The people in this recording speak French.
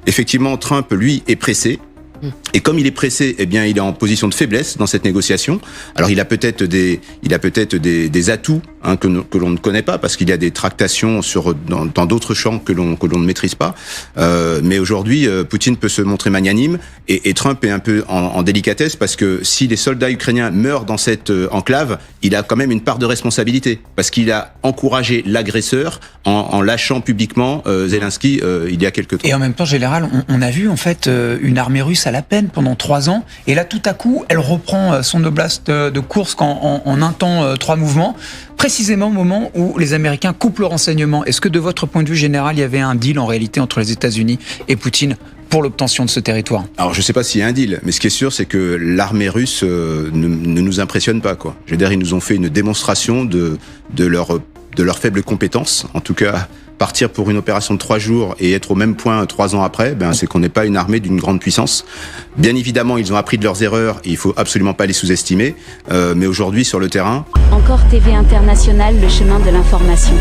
Effectivement, Trump, lui, est pressé. Et comme il est pressé, eh bien, il est en position de faiblesse dans cette négociation. Alors, il a peut-être des atouts que l'on ne connaît pas, parce qu'il y a des tractations dans d'autres champs que l'on ne maîtrise pas. Mais aujourd'hui, Poutine peut se montrer magnanime, et Trump est un peu en délicatesse, parce que si les soldats ukrainiens meurent dans cette enclave, il a quand même une part de responsabilité, parce qu'il a encouragé l'agresseur en lâchant publiquement Zelensky il y a quelque temps. Et en même temps, général, on a vu en fait une armée russe à la peine pendant 3 ans, et là tout à coup, elle reprend son oblast de Koursk en un temps 3 mouvements, précisément au moment où les Américains coupent le renseignement. Est-ce que de votre point de vue général, il y avait un deal en réalité entre les États-Unis et Poutine pour l'obtention de ce territoire? Alors, je ne sais pas s'il y a un deal, mais ce qui est sûr, c'est que l'armée russe ne nous impressionne pas, quoi. Je veux dire, ils nous ont fait une démonstration de leur faible compétence. En tout cas, partir pour une opération de 3 jours et être au même point 3 ans après, c'est qu'on n'est pas une armée d'une grande puissance. Bien évidemment, ils ont appris de leurs erreurs et il faut absolument pas les sous-estimer. Mais aujourd'hui, sur le terrain... Encore TV International, le chemin de l'information.